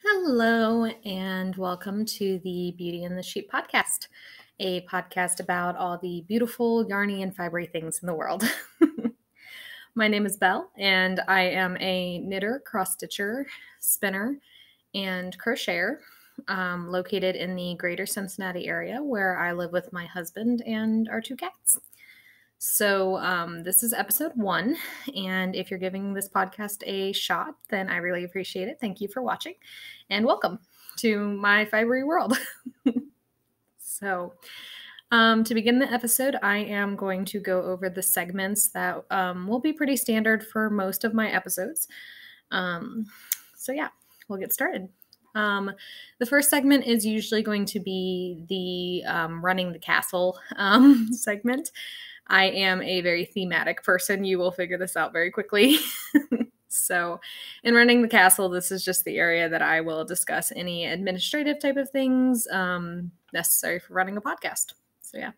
Hello, and welcome to the Beauty and the Sheep podcast, a podcast about all the beautiful, yarny, and fibery things in the world. My name is Belle, and I am a knitter, cross-stitcher, spinner, and crocheter located in the greater Cincinnati area where I live with my husband and our two cats. So this is episode 1, and if you're giving this podcast a shot, then I really appreciate it. Thank you for watching, and welcome to my fibery world. So to begin the episode, I am going to go over the segments that will be pretty standard for most of my episodes. So yeah, we'll get started. The first segment is usually going to be the running the castle segment. I am a very thematic person. You will figure this out very quickly. So in running the castle, this is just the area that I will discuss any administrative type of things necessary for running a podcast. So yeah.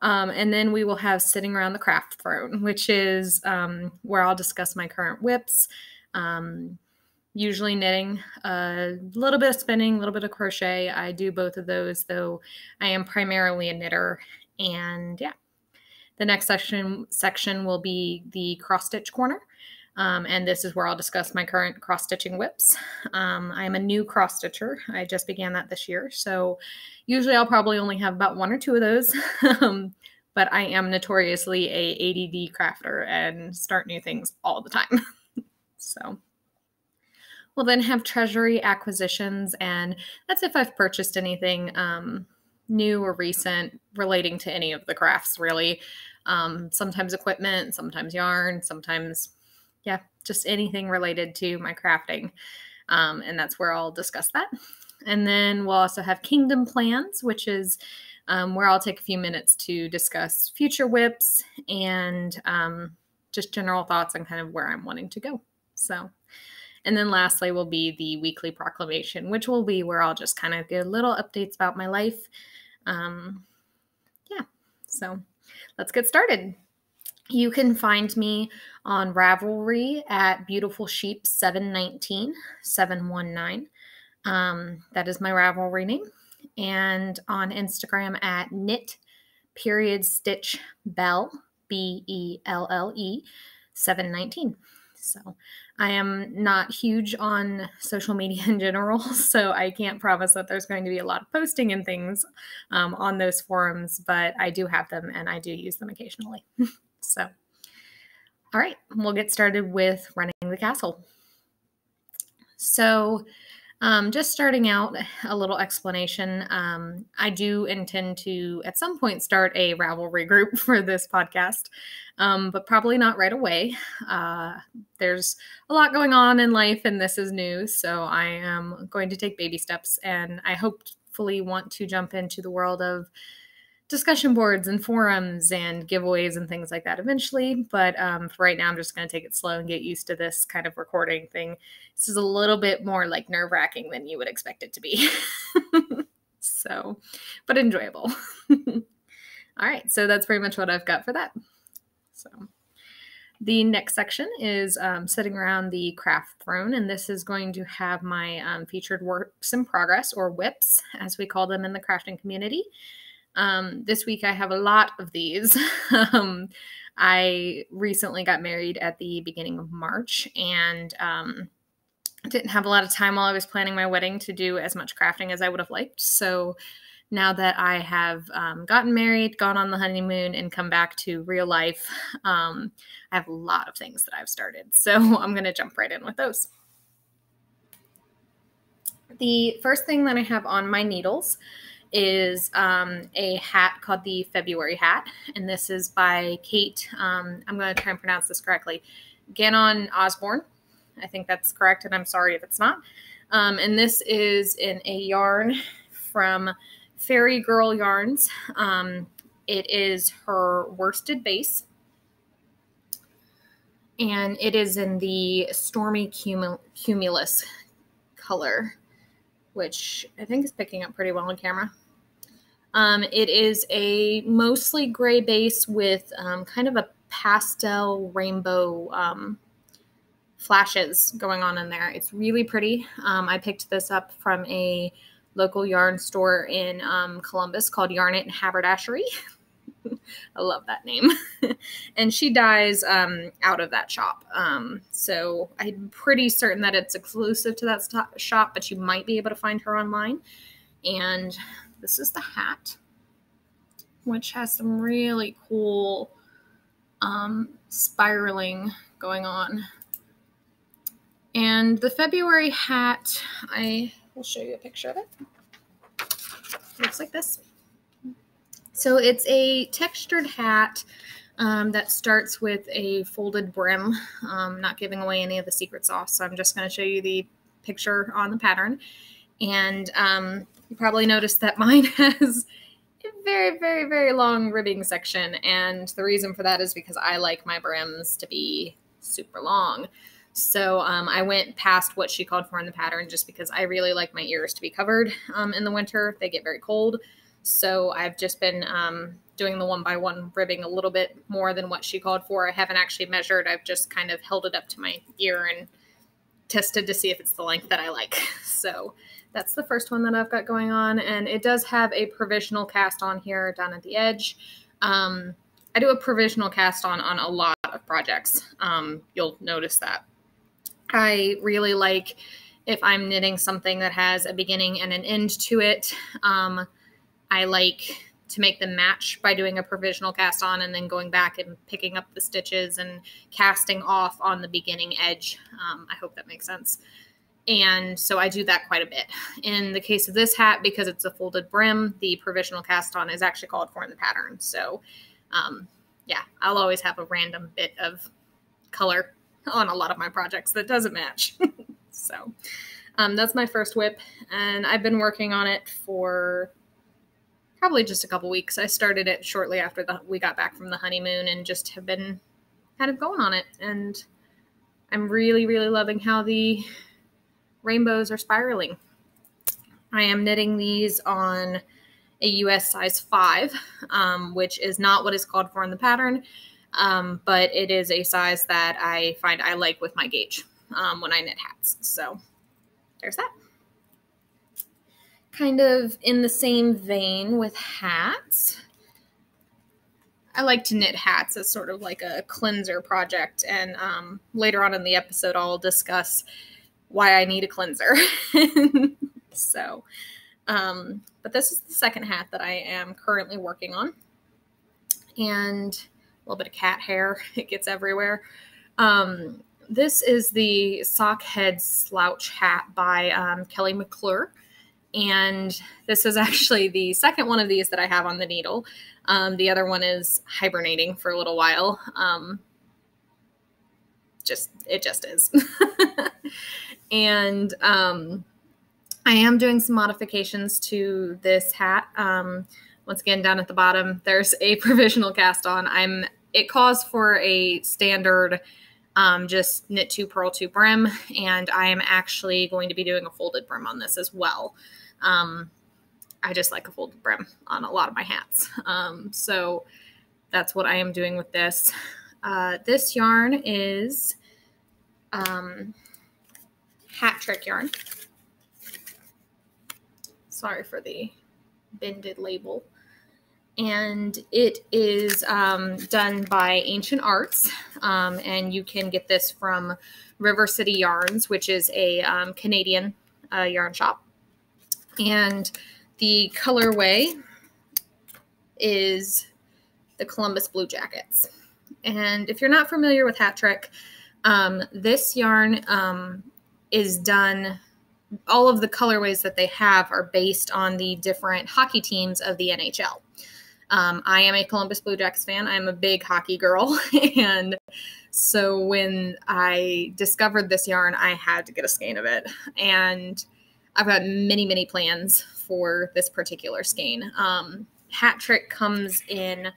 And then we will have sitting around the craft throne, which is where I'll discuss my current whips, usually knitting, a little bit of spinning, a little bit of crochet. I do both of those, though I am primarily a knitter. And yeah. The next section will be the cross-stitch corner, and this is where I'll discuss my current cross-stitching whips. I am a new cross-stitcher. I just began that this year, so usually I'll probably only have about 1 or 2 of those, but I am notoriously a ADD crafter and start new things all the time. So we'll then have treasury acquisitions, and that's if I've purchased anything new or recent relating to any of the crafts, really. Sometimes equipment, sometimes yarn, sometimes, yeah, just anything related to my crafting. And that's where I'll discuss that. And then we'll also have kingdom plans, which is where I'll take a few minutes to discuss future whips and just general thoughts on kind of where I'm wanting to go. So, and then lastly will be the weekly proclamation, which will be where I'll just kind of give little updates about my life. Yeah, so let's get started. You can find me on Ravelry at BeautifulSheep719, 719. That is my Ravelry name. And on Instagram at knit_stitch_belle, BELLE, 719. So I am not huge on social media in general, so I can't promise that there's going to be a lot of posting and things on those forums, but I do have them and I do use them occasionally. So, all right, we'll get started with running the castle. So just starting out, a little explanation. I do intend to, at some point, start a Ravelry group for this podcast, but probably not right away. There's a lot going on in life, and this is new, so I am going to take baby steps, and I hopefully want to jump into the world of discussion boards and forums and giveaways and things like that eventually. But for right now, I'm just going to take it slow and get used to this kind of recording thing. This is a little bit more like nerve-wracking than you would expect it to be. So, but enjoyable. All right, so that's pretty much what I've got for that. So the next section is sitting around the craft throne, and this is going to have my featured works in progress, or whips, as we call them in the crafting community. This week I have a lot of these. I recently got married at the beginning of March, and didn't have a lot of time while I was planning my wedding to do as much crafting as I would have liked. So now that I have gotten married, gone on the honeymoon, and come back to real life, I have a lot of things that I've started. So I'm going to jump right in with those. The first thing that I have on my needles is a hat called the February hat, and this is by Kate. I'm going to try and pronounce this correctly. Gagnon Osborn. I think that's correct, and I'm sorry if it's not. And this is in a yarn from Fairegrl yarns. It is her worsted base, and it is in the Stormy Cumulus color, which I think is picking up pretty well on camera. It is a mostly gray base with kind of a pastel rainbow flashes going on in there. It's really pretty. I picked this up from a local yarn store in Columbus called Yarn It and Haberdashery. I love that name. And she dyes out of that shop. So I'm pretty certain that it's exclusive to that shop, but you might be able to find her online. And this is the hat, which has some really cool spiraling going on. And the February hat, I will show you a picture of it. Looks like this. So it's a textured hat that starts with a folded brim. Not giving away any of the secret sauce, so I'm just going to show you the picture on the pattern. And you probably noticed that mine has a very, very, very long ribbing section. And the reason for that is because I like my brims to be super long. So I went past what she called for in the pattern just because I really like my ears to be covered in the winter. They get very cold. So I've just been doing the 1x1 ribbing a little bit more than what she called for. I haven't actually measured. I've just kind of held it up to my ear and tested to see if it's the length that I like. So that's the first one that I've got going on. And it does have a provisional cast on here down at the edge. I do a provisional cast on a lot of projects. You'll notice that. I really like if I'm knitting something that has a beginning and an end to it. I like to make them match by doing a provisional cast on and then going back and picking up the stitches and casting off on the beginning edge. I hope that makes sense. And so I do that quite a bit. In the case of this hat, because it's a folded brim, the provisional cast on is actually called for in the pattern. So yeah, I'll always have a random bit of color on a lot of my projects that doesn't match. So that's my first whip, and I've been working on it for probably just a couple weeks. I started it shortly after we got back from the honeymoon and just have been kind of going on it. And I'm really, really loving how the rainbows are spiraling. I am knitting these on a US size 5, which is not what is called for in the pattern, but it is a size that I find I like with my gauge when I knit hats. So there's that. Kind of in the same vein with hats, I like to knit hats as sort of like a cleanser project. And later on in the episode, I'll discuss why I need a cleanser. So, but this is the second hat that I am currently working on. And a little bit of cat hair. It gets everywhere. This is the sock head slouch hat by Kelly McClure. And this is actually the second one of these that I have on the needle. The other one is hibernating for a little while. It just is. And I am doing some modifications to this hat. Once again, down at the bottom, there's a provisional cast on. It calls for a standard just knit 2, purl 2 brim, and I am actually going to be doing a folded brim on this as well. I just like a folded brim on a lot of my hats. So that's what I am doing with this. This yarn is Hat Trick yarn. Sorry for the bended label. And it is done by Ancient Arts, and you can get this from River City Yarns, which is a Canadian yarn shop. And the colorway is the Columbus Blue Jackets. And if you're not familiar with Hat Trick, this yarn is done, all of the colorways that they have are based on the different hockey teams of the NHL. I am a Columbus Blue Jackets fan. I'm a big hockey girl. And so when I discovered this yarn, I had to get a skein of it. And I've got many, many plans for this particular skein. Hat Trick comes in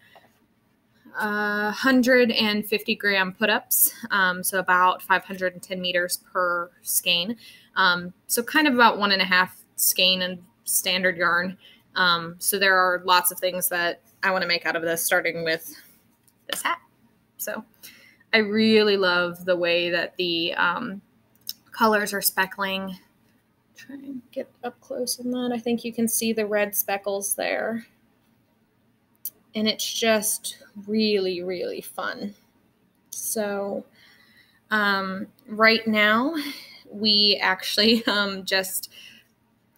150 gram put-ups, so about 510 meters per skein. So kind of about 1.5 skein and standard yarn. So there are lots of things that I want to make out of this, starting with this hat. So I really love the way that the colors are speckling. Try and get up close on that. I think you can see the red speckles there. And it's just really, really fun. So right now, we actually just,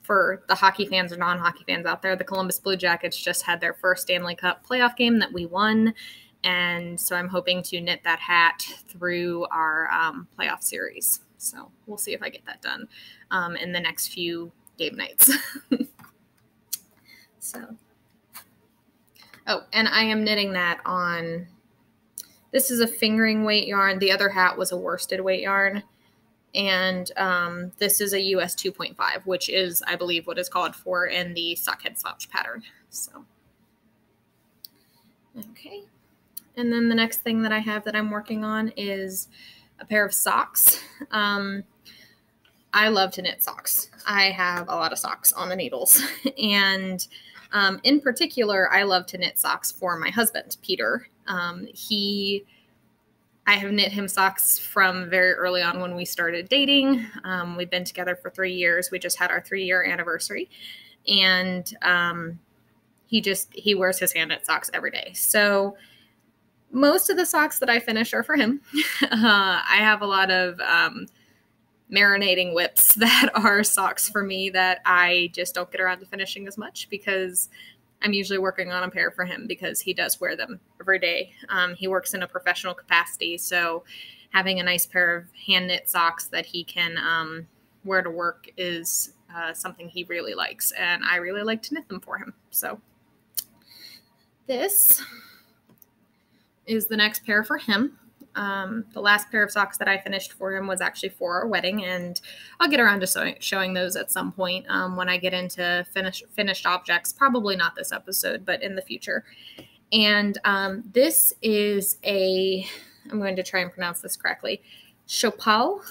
for the hockey fans or non-hockey fans out there, the Columbus Blue Jackets just had their first Stanley Cup playoff game that we won. And so I'm hoping to knit that hat through our playoff series. So we'll see if I get that done in the next few game nights. So, oh, and I am knitting that on, this is a fingering weight yarn. The other hat was a worsted weight yarn. And this is a US 2.5, which is, I believe, what is called for in the sockhead slouch pattern. So, okay. And then the next thing that I have that I'm working on is a pair of socks. I love to knit socks. I have a lot of socks on the needles. And in particular, I love to knit socks for my husband, Peter. I have knit him socks from very early on when we started dating. We've been together for 3 years. We just had our 3-year anniversary. And he wears his hand knit socks every day. So most of the socks that I finish are for him. I have a lot of marinating whips that are socks for me that I just don't get around to finishing as much because I'm usually working on a pair for him because he does wear them every day. He works in a professional capacity, so having a nice pair of hand knit socks that he can wear to work is something he really likes, and I really like to knit them for him. So this is the next pair for him. The last pair of socks that I finished for him was actually for our wedding, and I'll get around to showing those at some point when I get into finished objects, probably not this episode, but in the future. And this is I'm going to try and pronounce this correctly, Shopal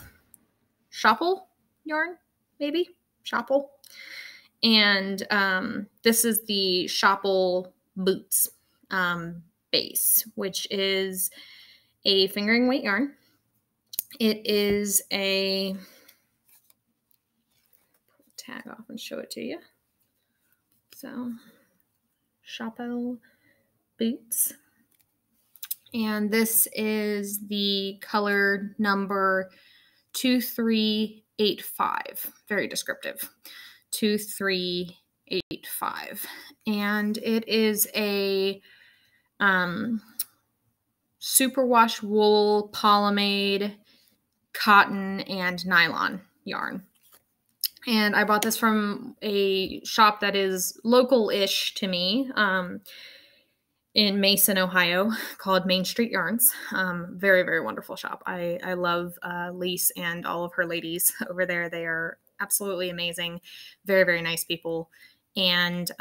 yarn, maybe? Shopal. And this is the Shopal Boots base, which is a fingering weight yarn. It is a, tag off and show it to you. So, Shopal Boots. And this is the color number 2385. Very descriptive. 2385. And it is a superwash wool, polymade, cotton, and nylon yarn. And I bought this from a shop that is local-ish to me in Mason, Ohio, called Main Street Yarns. Very, very wonderful shop. I love Lise and all of her ladies over there. They are absolutely amazing. Very, very nice people. And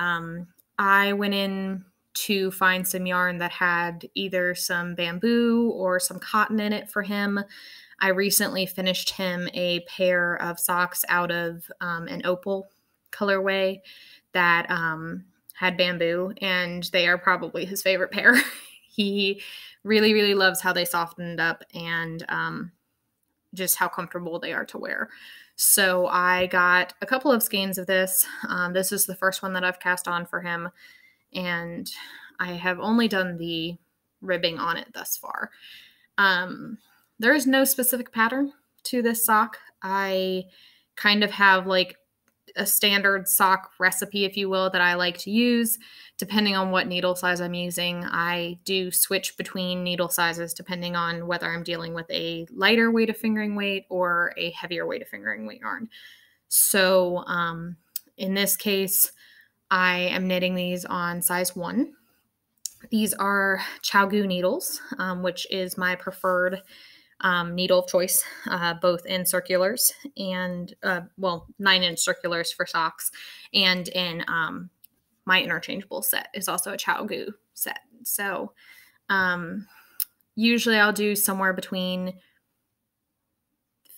I went in to find some yarn that had either some bamboo or some cotton in it for him. I recently finished him a pair of socks out of an opal colorway that had bamboo, and they are probably his favorite pair. He really, really loves how they softened up and just how comfortable they are to wear. So I got a couple of skeins of this. This is the first one that I've cast on for him. And I have only done the ribbing on it thus far. There is no specific pattern to this sock. I kind of have like a standard sock recipe, if you will, that I like to use. Depending on what needle size I'm using, I do switch between needle sizes depending on whether I'm dealing with a lighter weight of fingering weight or a heavier weight of fingering weight yarn. So in this case, I am knitting these on size 1. These are Chowgu needles, which is my preferred needle of choice, both in circulars and, 9-inch circulars for socks, and in my interchangeable set is also a Chowgu set. So usually I'll do somewhere between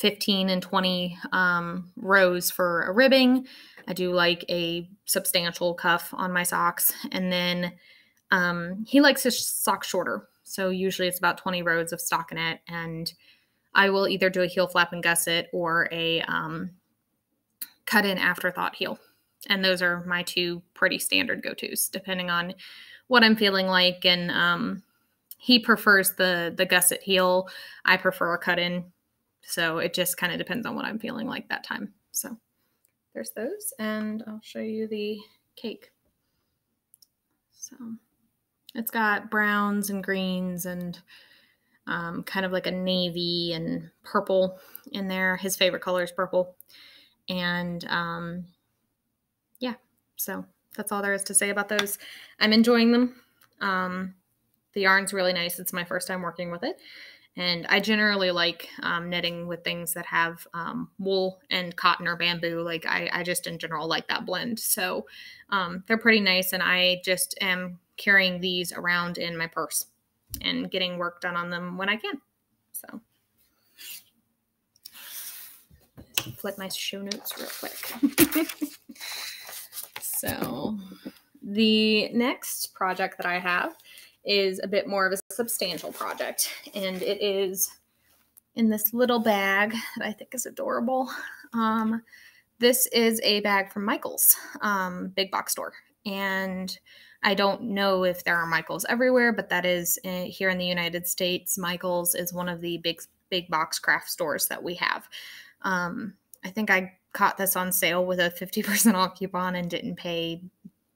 15 and 20 rows for a ribbing. I do like a substantial cuff on my socks. And then he likes his socks shorter. So usually it's about 20 rows of stockinette, and I will either do a heel flap and gusset or a cut in afterthought heel. And those are my two pretty standard go-tos, depending on what I'm feeling like. And he prefers the gusset heel. I prefer a cut in. So it just kind of depends on what I'm feeling like that time. So there's those, and I'll show you the cake. So it's got browns and greens and kind of like a navy and purple in there. His favorite color is purple. And yeah, so that's all there is to say about those. I'm enjoying them. The yarn's really nice. It's my first time working with it. And I generally like knitting with things that have wool and cotton or bamboo. Like I just in general like that blend. So they're pretty nice. And I just am carrying these around in my purse and getting work done on them when I can. So flip my show notes real quick. So the next project that I have is a bit more of a substantial project, and it is in this little bag that I think is adorable. This is a bag from Michael's big box store, and I don't know if there are Michael's everywhere, but that is here in the United States. Michael's is one of the big box craft stores that we have. I think I caught this on sale with a 50% off coupon and didn't pay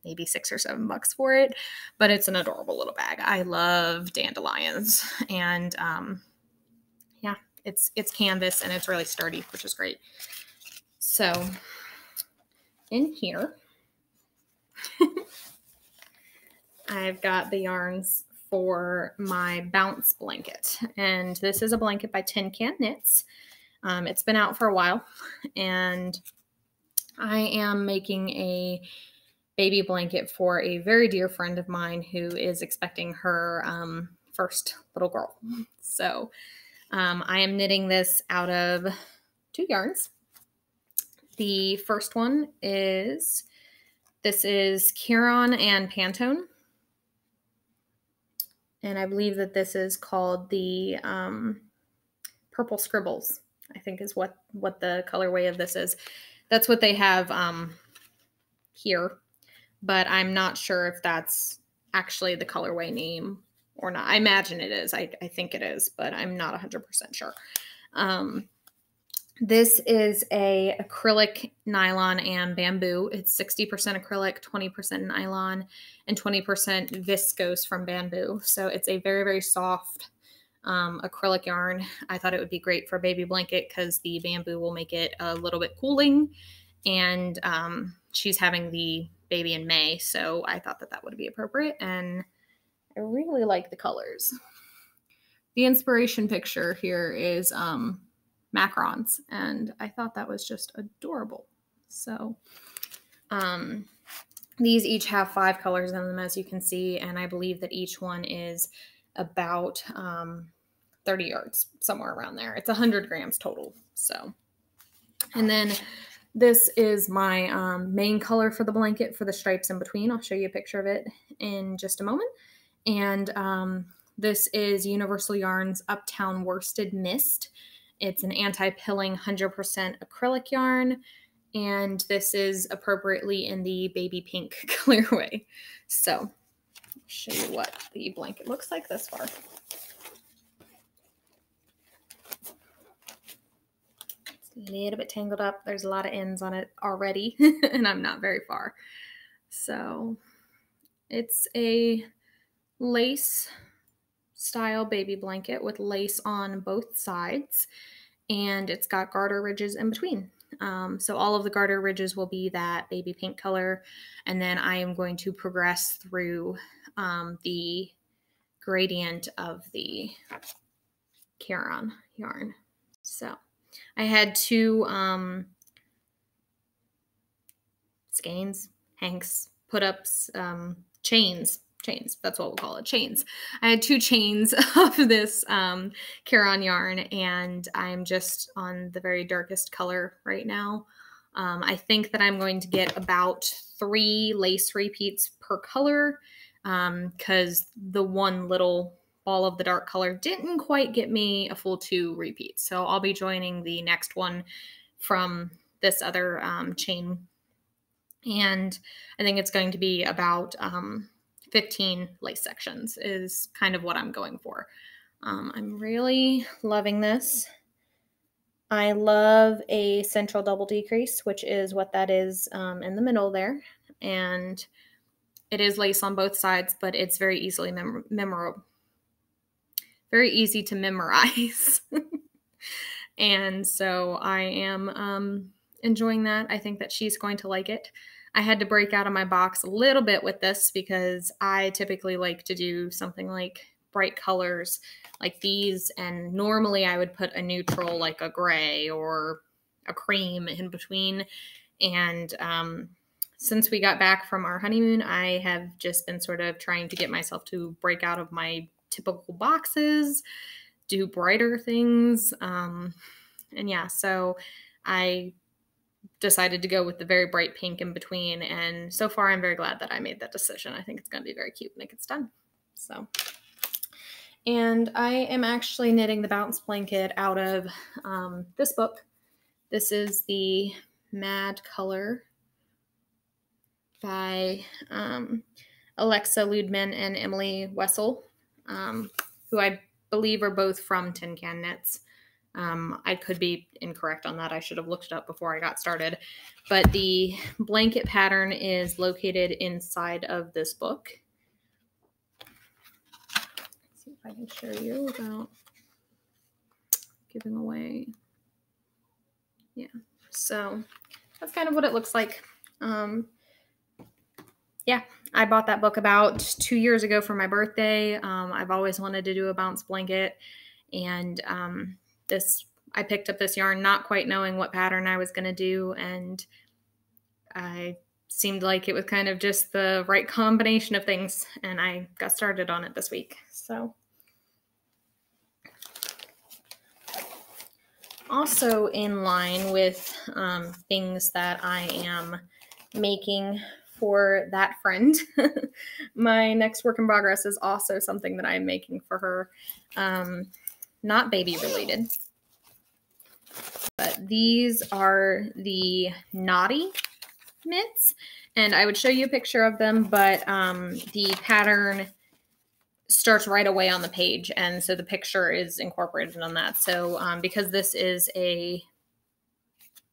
maybe $6 or $7 for it, but it's an adorable little bag. I love dandelions, and yeah, it's canvas and it's really sturdy, which is great. So in here, I've got the yarns for my bounce blanket, and this is a blanket by Tin Can Knits. It's been out for a while, and I am making a baby blanket for a very dear friend of mine who is expecting her first little girl. So I am knitting this out of 2 yarns. The first one is, this is Chiron and Pantone. And I believe that this is called the Purple Scribbles, I think is what the colorway of this is. That's what they have here, but I'm not sure if that's actually the colorway name or not. I imagine it is. I think it is, but I'm not 100% sure. This is a acrylic, nylon, and bamboo. It's 60% acrylic, 20% nylon, and 20% viscose from bamboo. So it's a very, very soft acrylic yarn. I thought it would be great for a baby blanket because the bamboo will make it a little bit cooling, and she's having the baby in May, so I thought that would be appropriate, and I really like the colors. The inspiration picture here is macarons, and I thought that was just adorable. So these each have 5 colors in them, as you can see, and I believe that each one is about 30 yards, somewhere around there. It's 100 grams total. So, and then this is my main color for the blanket for the stripes in between. I'll show you a picture of it in just a moment. And this is Universal Yarns Uptown Worsted Mist. It's an anti-pilling 100% acrylic yarn, and this is appropriately in the baby pink colorway. So I'll show you what the blanket looks like this far. It's a little bit tangled up. There's a lot of ends on it already, and I'm not very far. So it's a lace style baby blanket with lace on both sides, and it's got garter ridges in between. So all of the garter ridges will be that baby pink color, and then I am going to progress through the gradient of the Chiron yarn. So I had 2 skeins, hanks, put-ups, chains, that's what we'll call it, chains. I had 2 chains of this Chiron yarn, and I'm just on the very darkest color right now. I think that I'm going to get about 3 lace repeats per color, because the one little all of the dark color didn't quite get me a full 2 repeats. So I'll be joining the next one from this other chain. And I think it's going to be about 15 lace sections is kind of what I'm going for. I'm really loving this. I love a central double decrease, which is what that is in the middle there. And it is lace on both sides, but it's very easily very easy to memorize. And so I am enjoying that. I think that she's going to like it. I had to break out of my box a little bit with this because I typically like to do something like bright colors like these, and normally I would put a neutral like a gray or a cream in between. And since we got back from our honeymoon, I have just been sort of trying to get myself to break out of my typical boxes, do brighter things. And yeah, so I decided to go with the very bright pink in between. And so far, I'm very glad that I made that decision. I think it's going to be very cute when it gets done. So, and I am actually knitting the bounce blanket out of this book. This is the Mad Color by Alexa Ludman and Emily Wessel, who I believe are both from Tin Can Knits. I could be incorrect on that. I should have looked it up before I got started. But the blanket pattern is located inside of this book. Let's see if I can show you without giving away. Yeah, so that's kind of what it looks like. Yeah, I bought that book about 2 years ago for my birthday. I've always wanted to do a bounce blanket, and I picked up this yarn not quite knowing what pattern I was going to do, and I seemed like it was kind of just the right combination of things, and I got started on it this week. So also in line with things that I am making for that friend, my next work in progress is also something that I'm making for her, not baby related, but these are the Naughty mitts, and I would show you a picture of them, but the pattern starts right away on the page, and so the picture is incorporated on that. So because this is a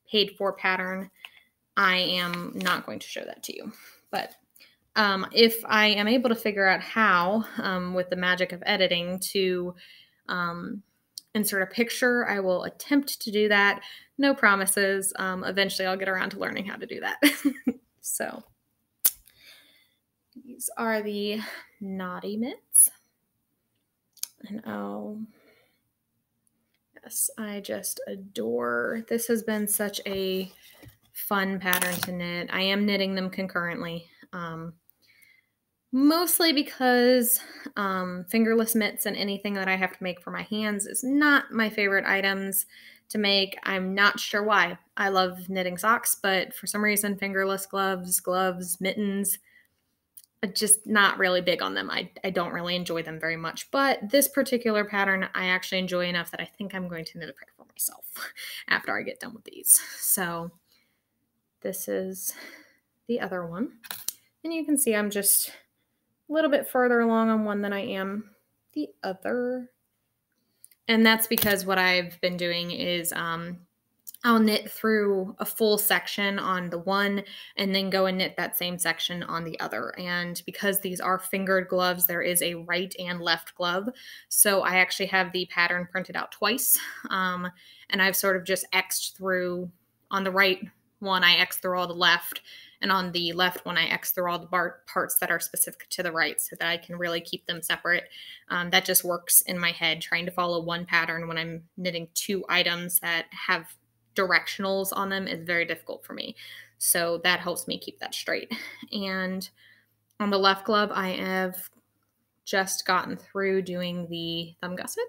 paid for pattern, I am not going to show that to you. But if I am able to figure out how, with the magic of editing, to insert a picture, I will attempt to do that. No promises. Eventually I'll get around to learning how to do that. So these are the Naughty mitts. And oh, yes, I just adore. This has been such a fun pattern to knit. I am knitting them concurrently, mostly because fingerless mitts and anything that I have to make for my hands is not my favorite items to make. I'm not sure why. I love knitting socks, but for some reason, fingerless gloves, mittens, just not really big on them. I don't really enjoy them very much, but this particular pattern I actually enjoy enough that I think I'm going to knit a pair for myself after I get done with these. So this is the other one. And you can see I'm just a little bit further along on one than I am the other. And that's because what I've been doing is I'll knit through a full section on the one and then go and knit that same section on the other. And because these are fingered gloves, there is a right and left glove. So I actually have the pattern printed out twice. And I've sort of just X'd through on the right one, I X through all the left, and on the left one, I X through all the parts that are specific to the right so that I can really keep them separate. That just works in my head. Trying to follow one pattern when I'm knitting two items that have directionals on them is very difficult for me. So that helps me keep that straight. And on the left glove, I have just gotten through doing the thumb gusset.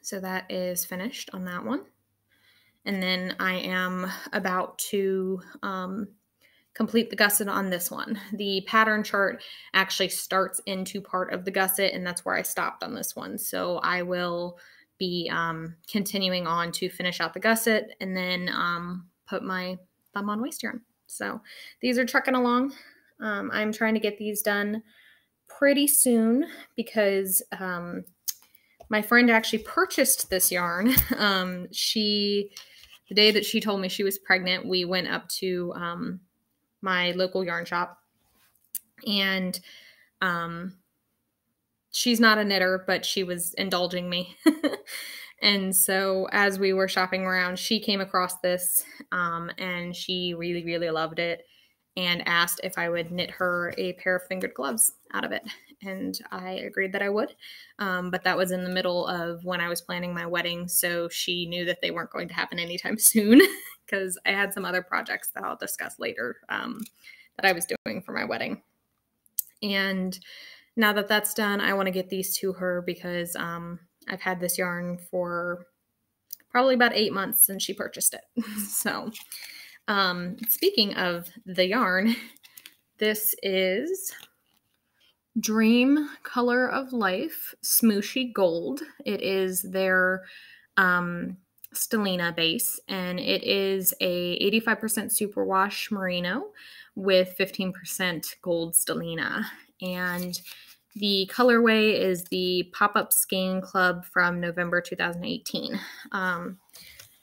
So that is finished on that one. And then I am about to complete the gusset on this one. The pattern chart actually starts into part of the gusset, and that's where I stopped on this one. So I will be continuing on to finish out the gusset and then put my thumb on waist yarn. So these are trucking along. I'm trying to get these done pretty soon because my friend actually purchased this yarn. The day that she told me she was pregnant, we went up to my local yarn shop, and she's not a knitter, but she was indulging me. And so as we were shopping around, she came across this and she really, really loved it and asked if I would knit her a pair of fingered gloves out of it. And I agreed that I would. But that was in the middle of when I was planning my wedding. So she knew that they weren't going to happen anytime soon because I had some other projects that I'll discuss later that I was doing for my wedding. And now that that's done, I want to get these to her because I've had this yarn for probably about 8 months since she purchased it. So speaking of the yarn, this is Dream Color of Life Smooshy Gold. It is their stellina base, and it is a 85% superwash merino with 15% gold stellina. And the colorway is the Pop-Up Skein Club from November 2018. I'm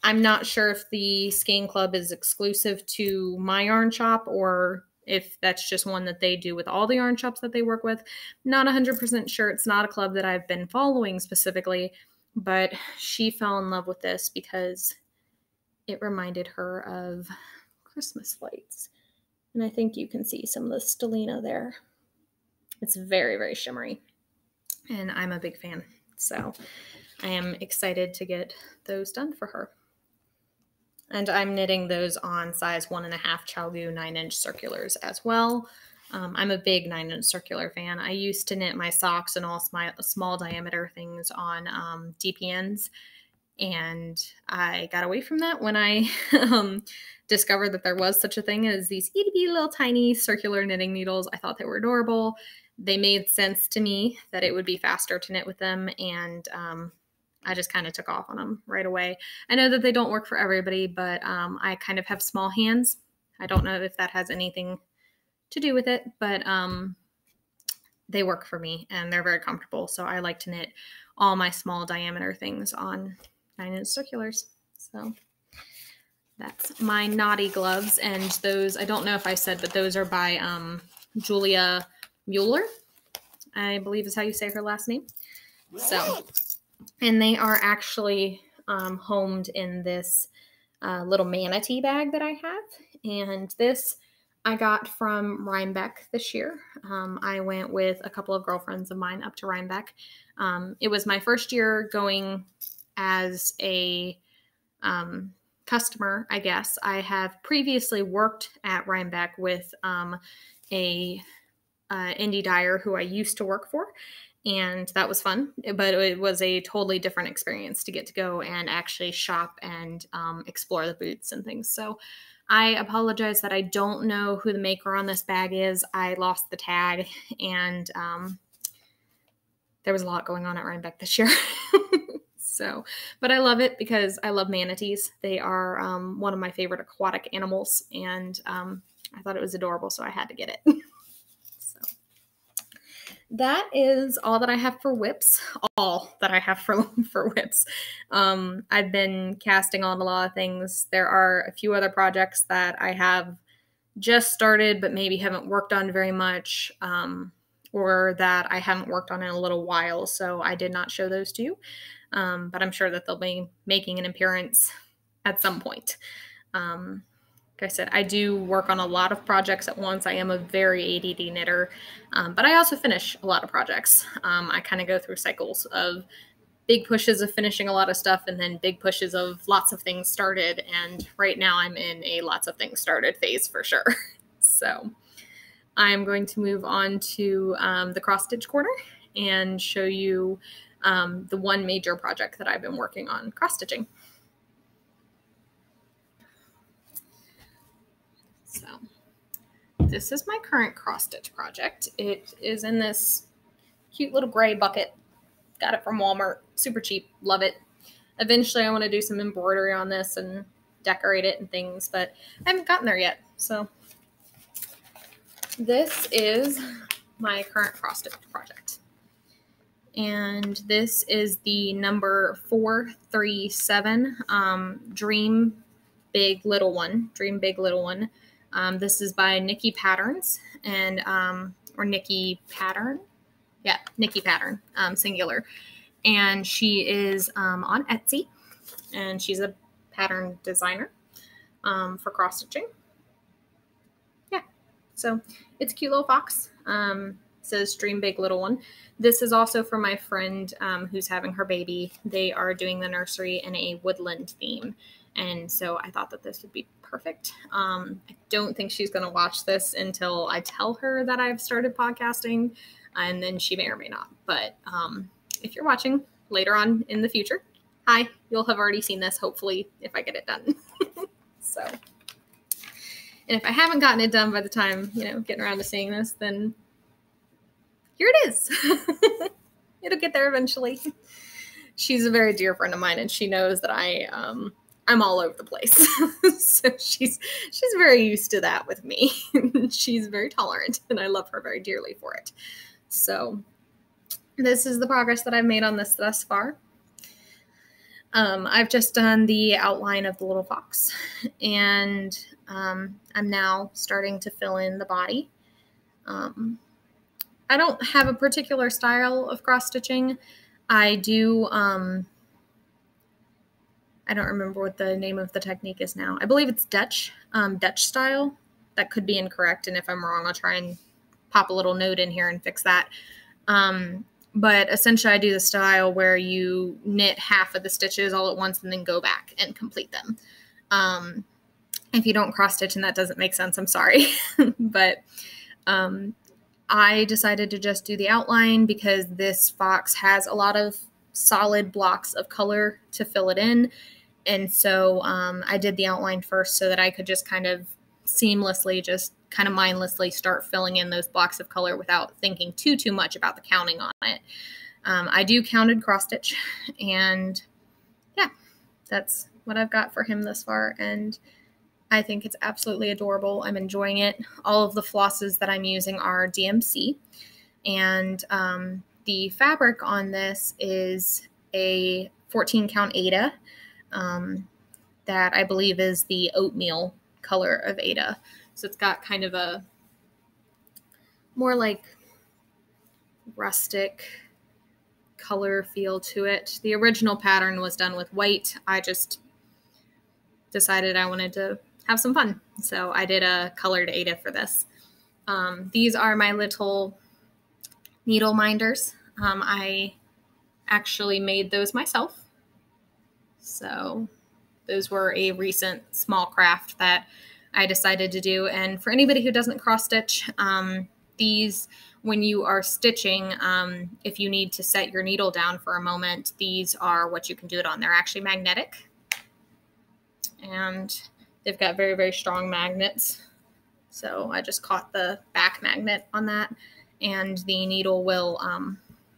not sure if the Skein Club is exclusive to my yarn shop or if that's just one that they do with all the yarn shops that they work with. Not 100% sure. It's not a club that I've been following specifically, but she fell in love with this because it reminded her of Christmas lights. And I think you can see some of the stellina there. It's very, very shimmery, and I'm a big fan. So I am excited to get those done for her. And I'm knitting those on size 1.5 Chalgu 9-inch circulars as well. I'm a big 9-inch circular fan. I used to knit my socks and all small diameter things on DPNs, and I got away from that when I discovered that there was such a thing as these itty-bitty little tiny circular knitting needles. I thought they were adorable. They made sense to me that it would be faster to knit with them, and I just kind of took off on them right away. I know that they don't work for everybody, but I kind of have small hands. I don't know if that has anything to do with it, but they work for me and they're very comfortable. So I like to knit all my small diameter things on 9-inch circulars. So that's my naughty gloves. And those, I don't know if I said, but those are by Julia Mueller, I believe is how you say her last name. So, and they are actually homed in this little manatee bag that I have. And this I got from Rhinebeck this year. I went with a couple of girlfriends of mine up to Rhinebeck. It was my first year going as a customer, I guess. I have previously worked at Rhinebeck with a indie dyer who I used to work for, and that was fun, but it was a totally different experience to get to go and actually shop and explore the booths and things. So I apologize that I don't know who the maker on this bag is. I lost the tag, and there was a lot going on at Rhinebeck this year. So, but I love it because I love manatees. They are one of my favorite aquatic animals, and I thought it was adorable, so I had to get it. So that is all that I have for whips. All that I have for whips. I've been casting on a lot of things. There are a few other projects that I have just started, but maybe haven't worked on very much, or that I haven't worked on in a little while, so I did not show those to you. But I'm sure that they'll be making an appearance at some point. Like I said, I do work on a lot of projects at once. I am a very ADD knitter, but I also finish a lot of projects. I kind of go through cycles of big pushes of finishing a lot of stuff and then big pushes of lots of things started. And right now I'm in a lots of things started phase for sure. So I'm going to move on to the cross stitch corner and show you the one major project that I've been working on, cross stitching. So this is my current cross stitch project. It is in this cute little gray bucket. Got it from Walmart, super cheap, love it. Eventually I want to do some embroidery on this and decorate it and things, but I haven't gotten there yet. So this is my current cross stitch project. And this is the number 437 Dream Big Little One. This is by Nikki Patterns and or Nikki Pattern. Yeah, Nikki Pattern, singular. And she is on Etsy, and she's a pattern designer for cross stitching. Yeah, so it's a cute little fox. Says Dream Big Little One. This is also for my friend who's having her baby. They are doing the nursery in a woodland theme. And so I thought that this would be perfect. I don't think she's going to watch this until I tell her that I've started podcasting, and then she may or may not. But if you're watching later on in the future, hi, you'll have already seen this, hopefully, if I get it done. So, and if I haven't gotten it done by the time, getting around to seeing this, then here it is. It'll get there eventually. She's a very dear friend of mine, and she knows that I'm all over the place. So she's very used to that with me. She's very tolerant, and I love her very dearly for it. So this is the progress that I've made on this thus far. I've just done the outline of the little fox, and I'm now starting to fill in the body. I don't have a particular style of cross stitching. I do, I don't remember what the name of the technique is now. I believe it's Dutch style. That could be incorrect, and if I'm wrong, I'll try and pop a little note in here and fix that. But essentially I do the style where you knit half of the stitches all at once and then go back and complete them. If you don't cross stitch and that doesn't make sense, I'm sorry. But I decided to just do the outline because this fox has a lot of solid blocks of color to fill it in. And so I did the outline first so that I could just kind of seamlessly, just kind of mindlessly start filling in those blocks of color without thinking too much about the counting on it. I do counted cross stitch, and yeah, that's what I've got for him thus far. And I think it's absolutely adorable. I'm enjoying it. All of the flosses that I'm using are DMC, and the fabric on this is a 14 count Aida that I believe is the oatmeal color of Aida. So it's got kind of a more like rustic color feel to it. The original pattern was done with white. I just decided I wanted to have some fun, so I did a colored Aida for this. These are my little needle minders. I actually made those myself. So those were a recent small craft that I decided to do. And for anybody who doesn't cross stitch, these, when you are stitching, if you need to set your needle down for a moment, these are what you can do it on. They're actually magnetic, and they've got very, very strong magnets. So I just caught the back magnet on that, and the needle will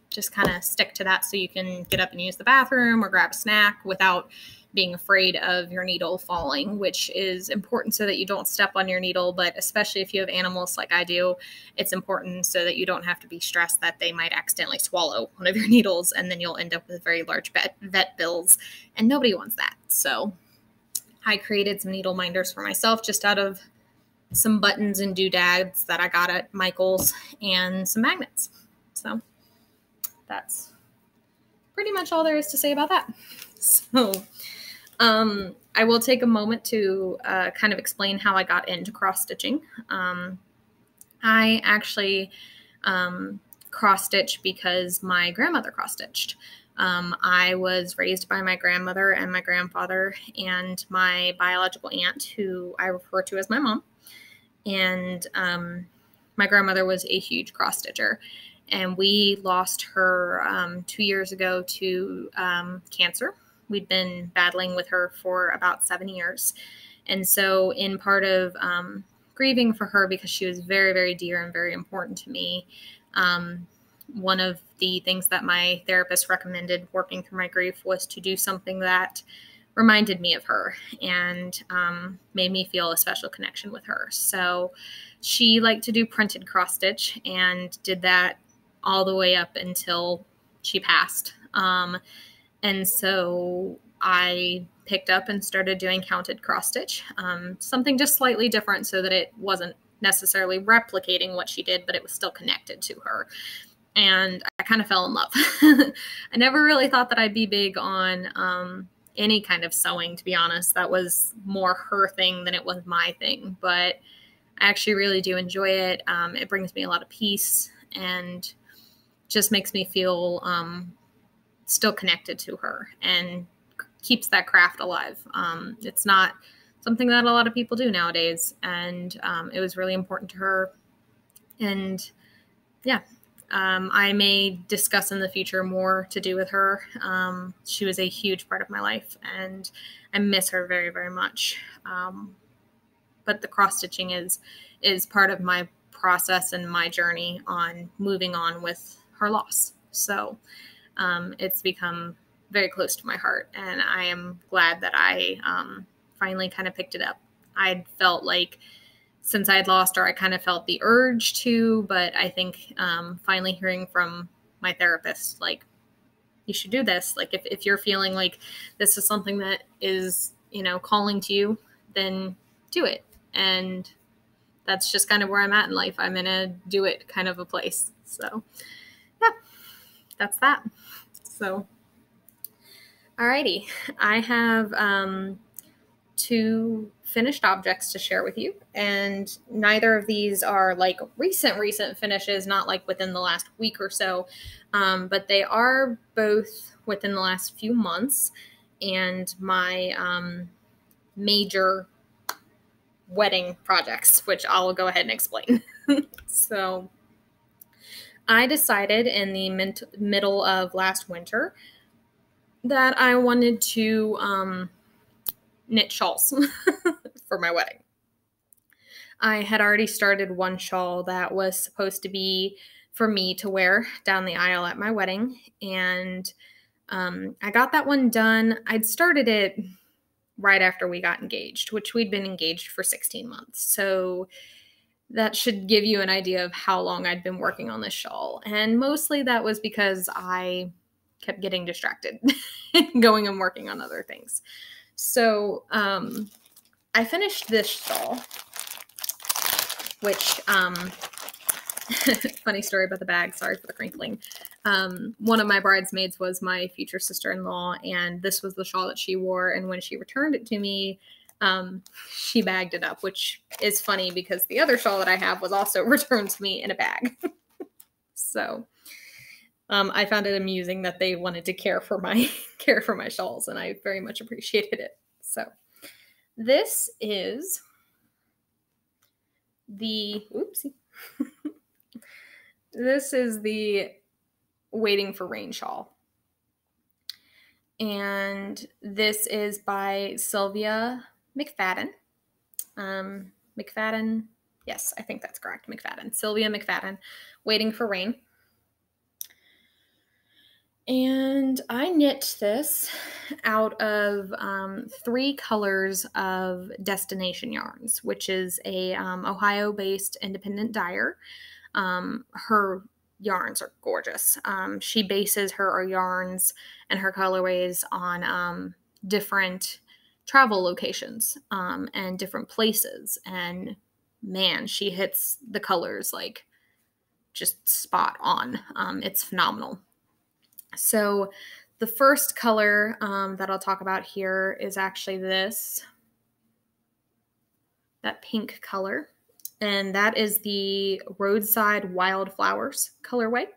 just kind of stick to that so you can get up and use the bathroom or grab a snack without being afraid of your needle falling, which is important so that you don't step on your needle. But especially if you have animals like I do, it's important so that you don't have to be stressed that they might accidentally swallow one of your needles, and then you'll end up with very large vet bills, and nobody wants that. So I created some needle minders for myself just out of some buttons and doodads that I got at Michael's and some magnets. So that's pretty much all there is to say about that. So I will take a moment to kind of explain how I got into cross stitching. I actually cross stitch because my grandmother cross stitched. I was raised by my grandmother and my grandfather and my biological aunt, who I refer to as my mom. And my grandmother was a huge cross stitcher, and we lost her 2 years ago to cancer. We'd been battling with her for about 7 years. And so in part of grieving for her because she was very, very dear and very important to me. One of the things that my therapist recommended working through my grief was to do something that reminded me of her and made me feel a special connection with her. So she liked to do printed cross stitch and did that all the way up until she passed. And so I picked up and started doing counted cross stitch, something just slightly different so that it wasn't necessarily replicating what she did, but it was still connected to her. And I kind of fell in love. I never really thought that I'd be big on any kind of sewing, to be honest. That was more her thing than it was my thing, but I actually really do enjoy it. It brings me a lot of peace and just makes me feel still connected to her and keeps that craft alive. It's not something that a lot of people do nowadays, and it was really important to her. And yeah, I may discuss in the future more to do with her. She was a huge part of my life, and I miss her very, very much. But the cross stitching is part of my process and my journey on moving on with her loss. So it's become very close to my heart, and I am glad that I finally kind of picked it up. I'd felt like since I had lost her, I kind of felt the urge to, but I think finally hearing from my therapist, like, you should do this. Like, if you're feeling like this is something that is, calling to you, then do it. And that's just kind of where I'm at in life. I'm in a do it kind of a place. So yeah, that's that. So, alrighty. I have 2 finished objects to share with you, and neither of these are like recent finishes, not like within the last week or so, but they are both within the last few months, and my major wedding projects, which I'll go ahead and explain. So I decided in the middle of last winter that I wanted to knit shawls for my wedding. I had already started one shawl that was supposed to be for me to wear down the aisle at my wedding, and I got that one done. I'd started it right after we got engaged, which we'd been engaged for 16 months. So that should give you an idea of how long I'd been working on this shawl. And mostly that was because I kept getting distracted going and working on other things. So I finished this shawl, which, funny story about the bag, sorry for the crinkling. One of my bridesmaids was my future sister-in-law, and this was the shawl that she wore, and when she returned it to me, she bagged it up, which is funny because the other shawl that I have was also returned to me in a bag. So I found it amusing that they wanted to care for my shawls, and I very much appreciated it. So this is the this is the Waiting for Rain shawl, and this is by Sylvia McFadden. McFadden, yes, I think that's correct. McFadden, Sylvia McFadden, Waiting for Rain. And I knit this out of 3 colors of Destination Yarns, which is a Ohio-based independent dyer. Her yarns are gorgeous. She bases her yarns and her colorways on different travel locations and different places. And man, she hits the colors like just spot on. It's phenomenal. So the first color that I'll talk about here is actually that pink color. And that is the Roadside Wildflowers colorway.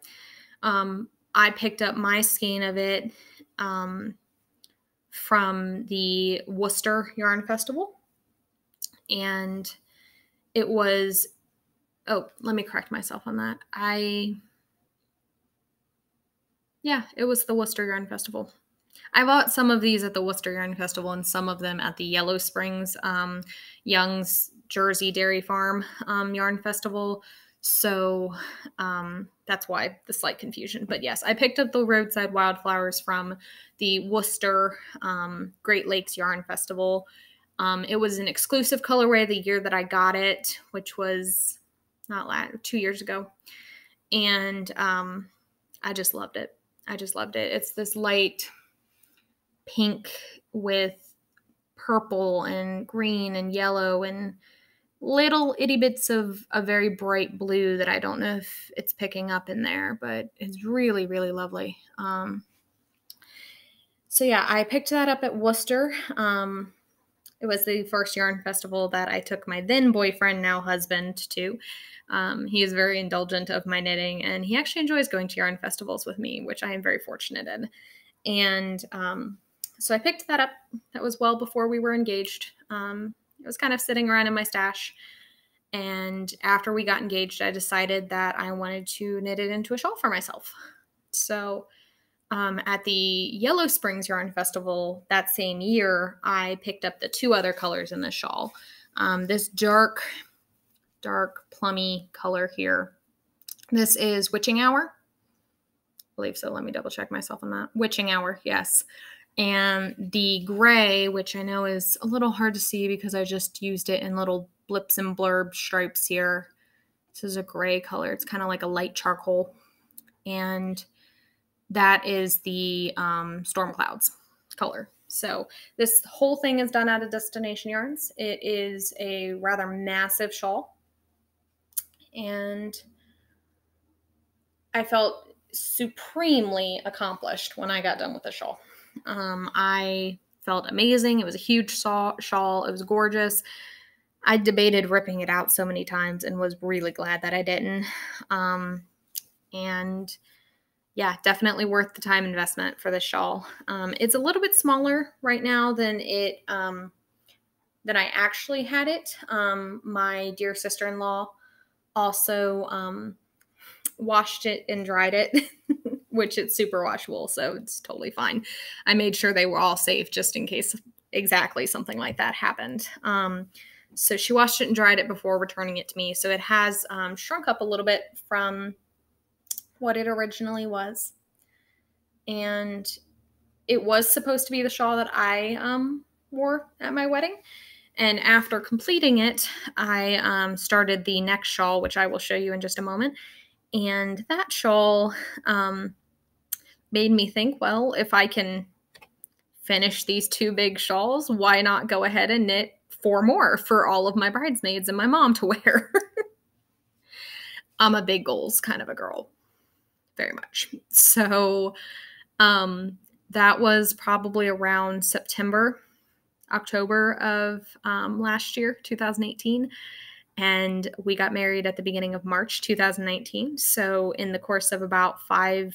I picked up my skein of it from the Worcester Yarn Festival. And it was, let me correct myself on that. It was the Worcester Yarn Festival. I bought some of these at the Worcester Yarn Festival and some of them at the Yellow Springs Young's Jersey Dairy Farm yarn festival. So that's why the slight confusion. But yes, I picked up the Roadside Wildflowers from the Worcester Great Lakes Yarn Festival. It was an exclusive colorway the year that I got it, which was 2 years ago. And I just loved it. I just loved it. It's this light pink with purple and green and yellow and little itty bits of a very bright blue that I don't know if it's picking up in there, but it's really, really lovely. So yeah, I picked that up at Worcester. It was the first yarn festival that I took my then boyfriend, now husband, to. He is very indulgent of my knitting, and he actually enjoys going to yarn festivals with me, which I am very fortunate in. And so I picked that up. That was well before we were engaged. It was kind of sitting around in my stash. And after we got engaged, I decided that I wanted to knit it into a shawl for myself. So at the Yellow Springs Yarn Festival that same year, I picked up the 2 other colors in the shawl. This dark plummy color here. This is Witching Hour. I believe so. Let me double check myself on that. Witching Hour, yes. And the gray, which I know is a little hard to see because I just used it in little blips and blurb stripes here. This is a gray color. It's kind of like a light charcoal. And that is the Storm Clouds color. So this whole thing is done out of Destination Yarns. It is a rather massive shawl. And I felt supremely accomplished when I got done with the shawl. I felt amazing. It was a huge shawl. It was gorgeous. I debated ripping it out so many times and was really glad that I didn't. And yeah, definitely worth the time investment for this shawl. It's a little bit smaller right now than I actually had it. My dear sister-in-law also washed it and dried it, which it's super washable, so it's totally fine. I made sure they were all safe just in case exactly something like that happened. So she washed it and dried it before returning it to me. So it has shrunk up a little bit from what it originally was. And it was supposed to be the shawl that I wore at my wedding. And after completing it, I started the next shawl, which I will show you in just a moment. And that shawl made me think, well, if I can finish these 2 big shawls, why not go ahead and knit 4 more for all of my bridesmaids and my mom to wear? I'm a big goals kind of a girl, very much. So that was probably around October of last year, 2018. And we got married at the beginning of March 2019. So in the course of about 5-6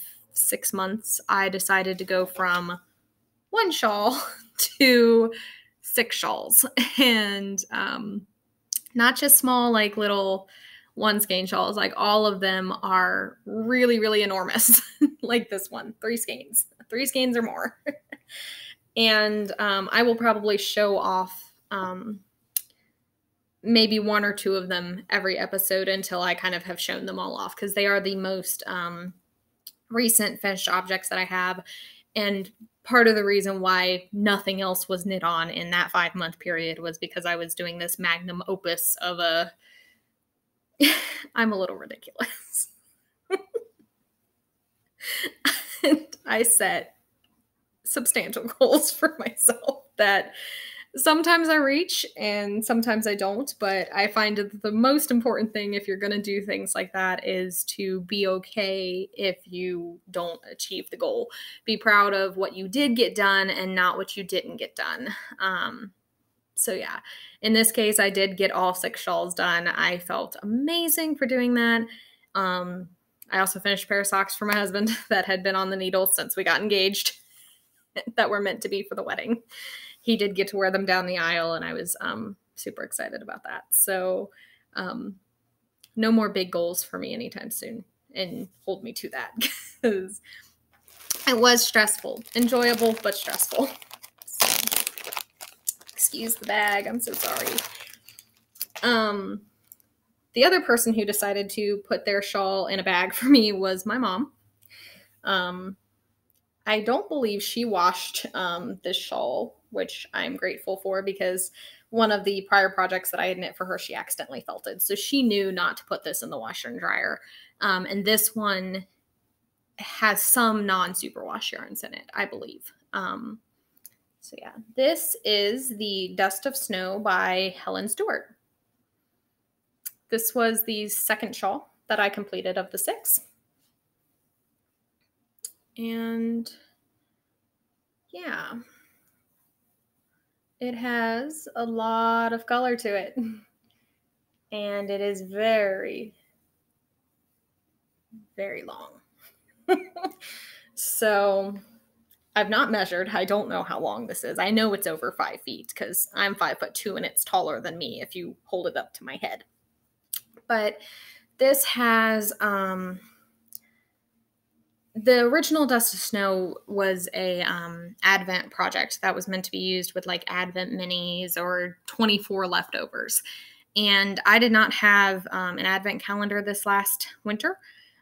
months, I decided to go from 1 shawl to 6 shawls. And not just small, like little 1 skein shawls, like all of them are really, really enormous. Like this one, 3 skeins. 3 skeins or more. And I will probably show off maybe 1 or 2 of them every episode until I kind of have shown them all off, because they are the most recent finished objects that I have. And part of the reason why nothing else was knit on in that 5-month period was because I was doing this magnum opus of a... I'm a little ridiculous. And I set substantial goals for myself that sometimes I reach and sometimes I don't, but I find that the most important thing if you're going to do things like that is to be okay if you don't achieve the goal. Be proud of what you did get done and not what you didn't get done. So yeah, in this case, I did get all 6 shawls done. I felt amazing for doing that. I also finished a pair of socks for my husband that had been on the needle since we got engaged that were meant to be for the wedding. He did get to wear them down the aisle, and I was super excited about that. So no more big goals for me anytime soon, and hold me to that, because it was stressful. Enjoyable, but stressful. So, excuse the bag. I'm so sorry. The other person who decided to put their shawl in a bag for me was my mom. I don't believe she washed this shawl, which I'm grateful for, because one of the prior projects that I had knit for her, she accidentally felted. So she knew not to put this in the washer and dryer. And this one has some non-superwash yarns in it, I believe. So yeah, this is the Dust of Snow by Helen Stewart. This was the second shawl that I completed of the 6. And yeah, it has a lot of color to it. And it is very, very long. So I've not measured. I don't know how long this is. I know it's over 5 feet because I'm 5'2" and it's taller than me if you hold it up to my head. But this has, the original Dust of Snow was a Advent project that was meant to be used with like Advent minis or 24 leftovers. And I did not have an Advent calendar this last winter.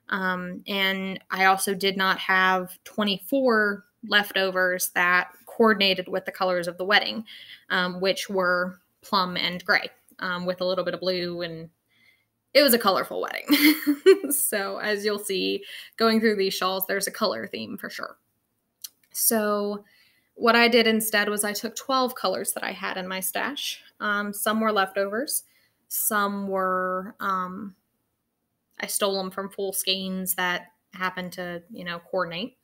And I also did not have 24 leftovers that coordinated with the colors of the wedding, which were plum and gray, with a little bit of blue, and it was a colorful wedding. So as you'll see going through these shawls, there's a color theme for sure. So what I did instead was I took 12 colors that I had in my stash. Some were leftovers. Some were, I stole them from full skeins that happened to, coordinate.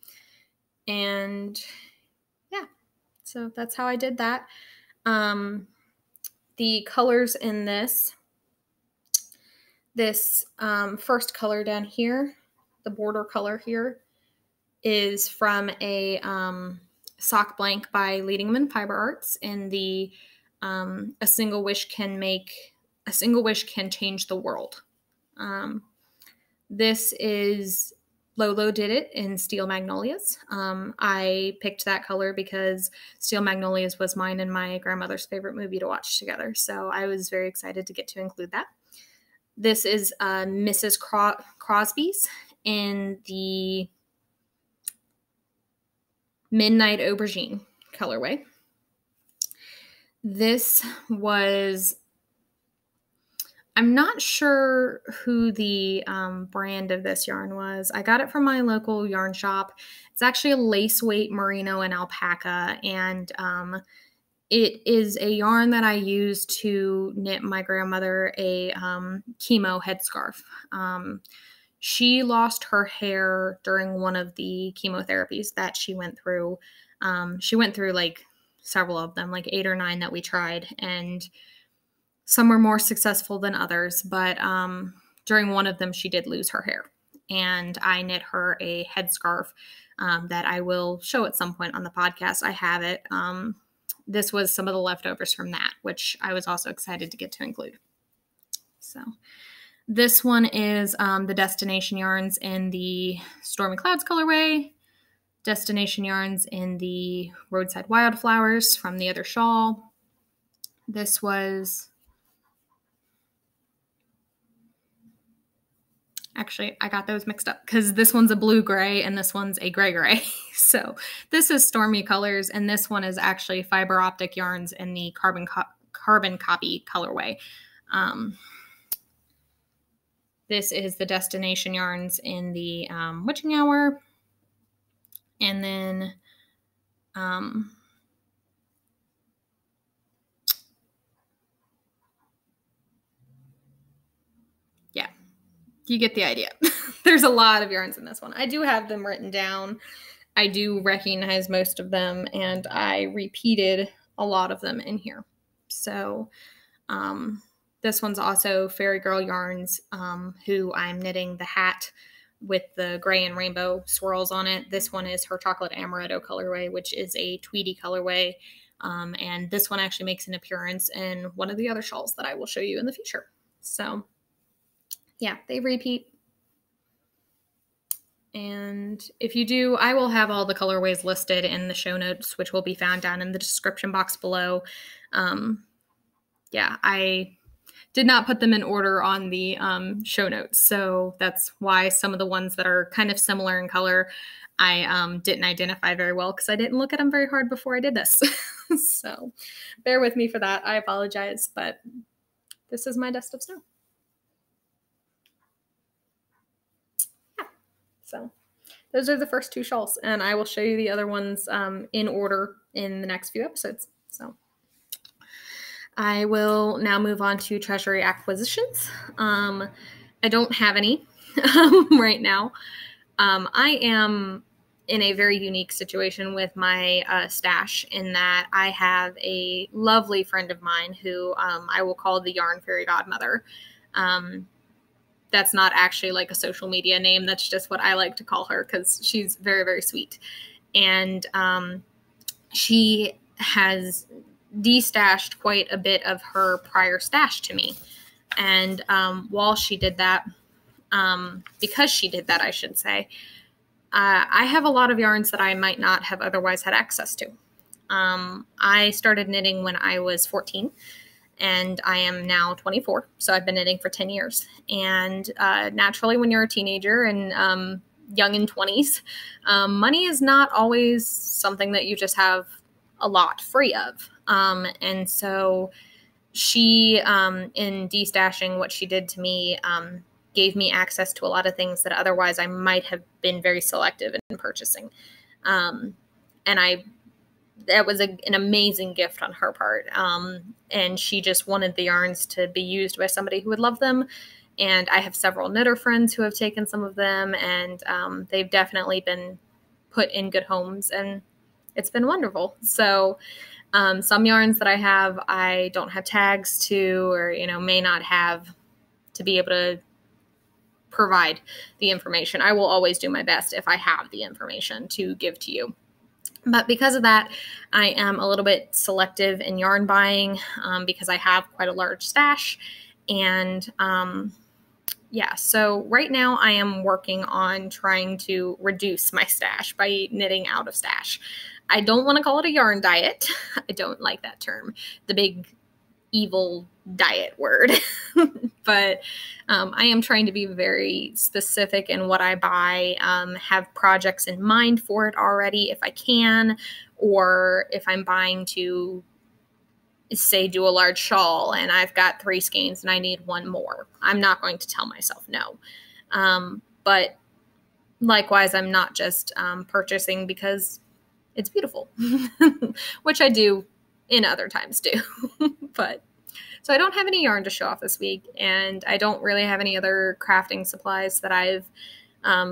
And yeah, so that's how I did that. The colors in this first color down here, the border color here, is from a sock blank by Leadingman Fiber Arts in the A Single Wish Can Change the World. This is Lolo did it in Steel Magnolias. I picked that color because Steel Magnolias was mine and my grandmother's favorite movie to watch together. So I was very excited to get to include that. This is Mrs. Crosby's in the Midnight Aubergine colorway. This was, I'm not sure who the brand of this yarn was. I got it from my local yarn shop. It's actually a lace weight merino and alpaca, and it is a yarn that I used to knit my grandmother a chemo headscarf. She lost her hair during one of the chemotherapies that she went through. She went through like several of them, like 8 or 9 that we tried, and some were more successful than others, but during one of them, she did lose her hair. And I knit her a headscarf that I will show at some point on the podcast. I have it. This was some of the leftovers from that, which I was also excited to get to include. So this one is the Destination Yarns in the Stormy Clouds colorway, Destination Yarns in the Roadside Wildflowers from the other shawl. This was, actually, I got those mixed up because this one's a blue-gray and this one's a gray-gray. So this is Stormy colors, and this one is actually Fiber Optic Yarns in the Carbon Copy colorway. This is the Destination Yarns in the Witching Hour. And then yeah, you get the idea. There's a lot of yarns in this one. I do have them written down. I do recognize most of them, and I repeated a lot of them in here. So this one's also Fairegrl Yarns, who I'm knitting the hat with the gray and rainbow swirls on it. This one is her Chocolate Amaretto colorway, which is a tweedy colorway. And this one actually makes an appearance in one of the other shawls that I will show you in the future. So yeah, they repeat. And if you do, I will have all the colorways listed in the show notes, which will be found down in the description box below. Yeah, I did not put them in order on the show notes. So that's why some of the ones that are kind of similar in color, I didn't identify very well because I didn't look at them very hard before I did this. So bear with me for that. I apologize, but this is my dust of snow. Yeah. So those are the first 2 shawls, and I will show you the other ones in order in the next few episodes. So I will now move on to treasury acquisitions. I don't have any right now. I am in a very unique situation with my stash in that I have a lovely friend of mine who I will call the Yarn Fairy Godmother. That's not actually like a social media name. That's just what I like to call her because she's very, very sweet. And she has destashed quite a bit of her prior stash to me. And while she did that, because she did that, I should say, I have a lot of yarns that I might not have otherwise had access to. I started knitting when I was 14, and I am now 24, so I've been knitting for 10 years. And naturally, when you're a teenager and young in 20s, money is not always something that you just have a lot free of. And so she, in destashing, what she did to me, gave me access to a lot of things that otherwise I might have been very selective in purchasing. And that was an amazing gift on her part. And she just wanted the yarns to be used by somebody who would love them. And I have several knitter friends who have taken some of them, and they've definitely been put in good homes, and it's been wonderful. So some yarns that I have, I don't have tags to, or, may not have to be able to provide the information. I will always do my best if I have the information to give to you. But because of that, I am a little bit selective in yarn buying because I have quite a large stash. And yeah, so right now I am working on trying to reduce my stash by knitting out of stash. I don't want to call it a yarn diet. I don't like that term, the big evil diet word. But I am trying to be very specific in what I buy, have projects in mind for it already if I can, or if I'm buying to, say, do a large shawl and I've got 3 skeins and I need 1 more. I'm not going to tell myself no. But likewise, I'm not just purchasing because it's beautiful, which I do in other times too. But so I don't have any yarn to show off this week, and I don't really have any other crafting supplies that I've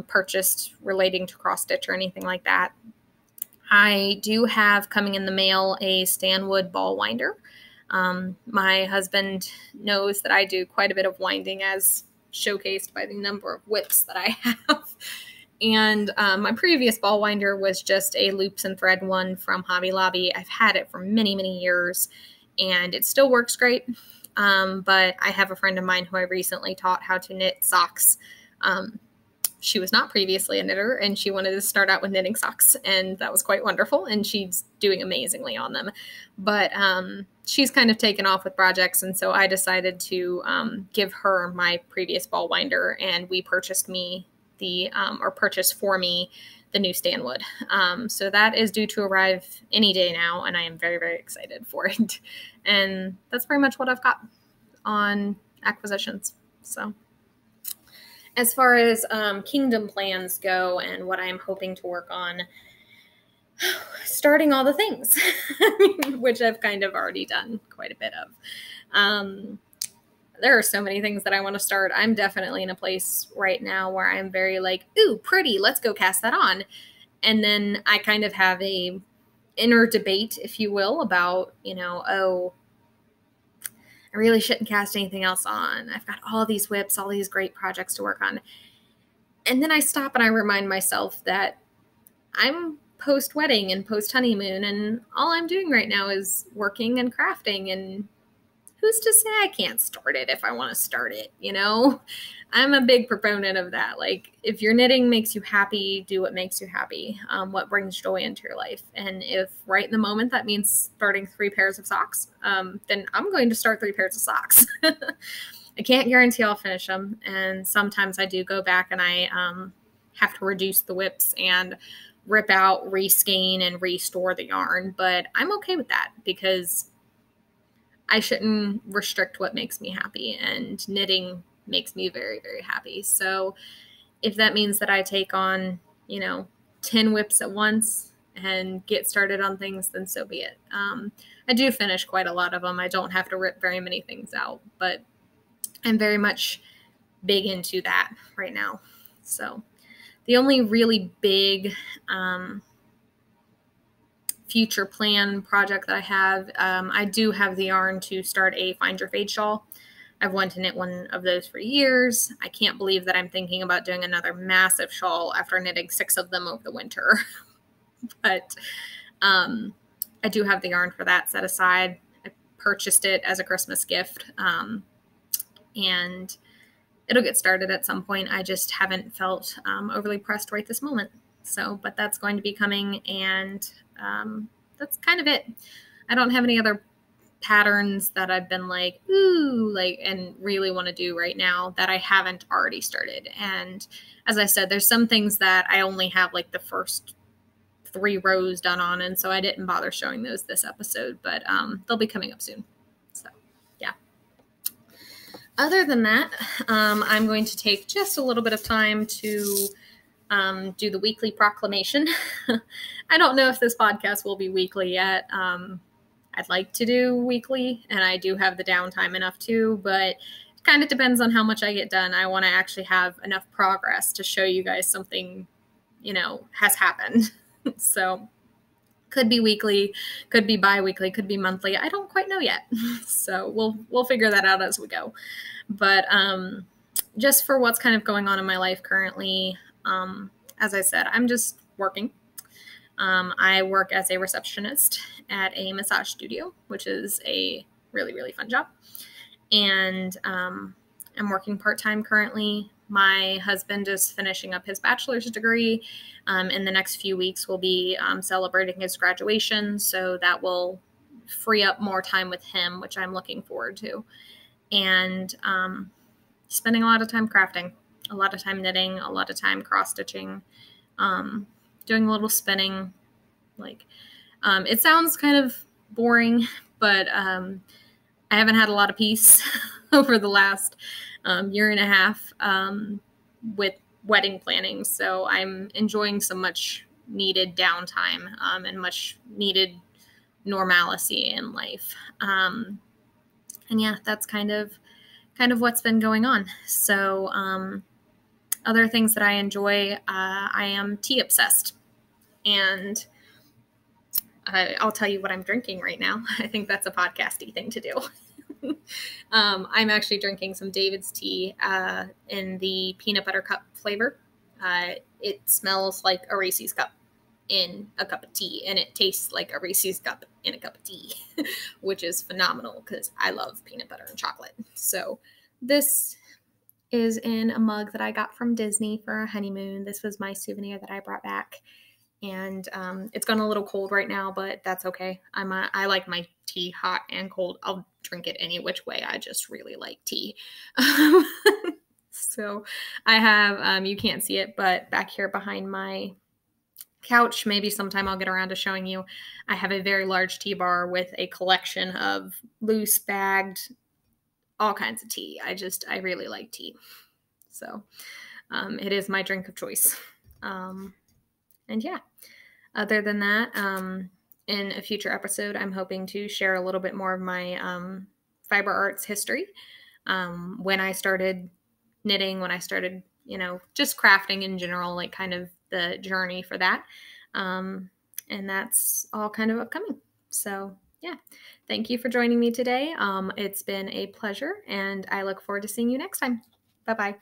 purchased relating to cross stitch or anything like that. I do have coming in the mail a Stanwood ball winder. My husband knows that I do quite a bit of winding, as showcased by the number of whips that I have. And my previous ball winder was just a loops and thread one from Hobby Lobby. I've had it for many, many years, and it still works great. But I have a friend of mine who I recently taught how to knit socks. She was not previously a knitter, and she wanted to start out with knitting socks, and that was quite wonderful, and she's doing amazingly on them. But she's kind of taken off with projects, and so I decided to give her my previous ball winder, and we purchased for me the new Stanwood. So that is due to arrive any day now, and I am very, very excited for it. And that's pretty much what I've got on acquisitions. So as far as kingdom plans go and what I'm hoping to work on, starting all the things, which I've kind of already done quite a bit of. There are so many things that I want to start. I'm definitely in a place right now where I'm very like, ooh, pretty, let's go cast that on. And then I kind of have a inner debate, if you will, about, oh, I really shouldn't cast anything else on. I've got all these whips, all these great projects to work on. And then I stop and I remind myself that I'm post-wedding and post-honeymoon, and all I'm doing right now is working and crafting, and who's to say I can't start it if I want to start it, you know? I'm a big proponent of that. Like, if your knitting makes you happy, do what makes you happy, what brings joy into your life. And if right in the moment that means starting 3 pairs of socks, then I'm going to start 3 pairs of socks. I can't guarantee I'll finish them. And sometimes I do go back and I have to reduce the whips and rip out, reskein, and restore the yarn. But I'm okay with that because I shouldn't restrict what makes me happy, and knitting makes me very, very happy. So if that means that I take on, 10 whips at once and get started on things, then so be it. I do finish quite a lot of them. I don't have to rip very many things out, but I'm very much big into that right now. So the only really big future plan project that I have, I do have the yarn to start a Find Your Fade shawl. I've wanted to knit one of those for years. I can't believe that I'm thinking about doing another massive shawl after knitting 6 of them over the winter. But I do have the yarn for that set aside. I purchased it as a Christmas gift, and it'll get started at some point. I just haven't felt overly pressed right this moment. So, but that's going to be coming, and that's kind of it. I don't have any other patterns that I've been like, ooh, like, and really want to do right now that I haven't already started. And as I said, there's some things that I only have like the first 3 rows done on, and so I didn't bother showing those this episode, but they'll be coming up soon. So yeah. Other than that, I'm going to take just a little bit of time to do the weekly proclamation. I don't know if this podcast will be weekly yet. I'd like to do weekly, and I do have the downtime enough to, but it kind of depends on how much I get done. I want to actually have enough progress to show you guys something, has happened. So could be weekly, could be bi-weekly, could be monthly. I don't quite know yet. So we'll figure that out as we go. But just for what's kind of going on in my life currently, as I said, I'm just working. I work as a receptionist at a massage studio, which is a really, really fun job. And I'm working part-time currently. My husband is finishing up his bachelor's degree. In the next few weeks, we'll be celebrating his graduation. So that will free up more time with him, which I'm looking forward to. And spending a lot of time crafting, a lot of time knitting, a lot of time cross-stitching, doing a little spinning. Like, it sounds kind of boring, but I haven't had a lot of peace over the last year and a half with wedding planning. So I'm enjoying some much needed downtime and much needed normalcy in life. And yeah, that's kind of what's been going on. So other things that I enjoy, I am tea obsessed, and I'll tell you what I'm drinking right now. I think that's a podcasty thing to do. I'm actually drinking some David's tea in the peanut butter cup flavor. It smells like a Reese's cup in a cup of tea, and it tastes like a Reese's cup in a cup of tea, which is phenomenal because I love peanut butter and chocolate. So this is in a mug that I got from Disney for a honeymoon. This was my souvenir that I brought back. And it's gone a little cold right now, but that's okay. I like my tea hot and cold. I'll drink it any which way. I just really like tea. So I have, you can't see it, but back here behind my couch, maybe sometime I'll get around to showing you, I have a very large tea bar with a collection of loose bagged, all kinds of tea. I really like tea. So it is my drink of choice. And yeah, other than that, in a future episode, I'm hoping to share a little bit more of my fiber arts history. When I started knitting, when I started, just crafting in general, like kind of the journey for that. And that's all kind of upcoming. So yeah, thank you for joining me today. It's been a pleasure, and I look forward to seeing you next time. Bye-bye.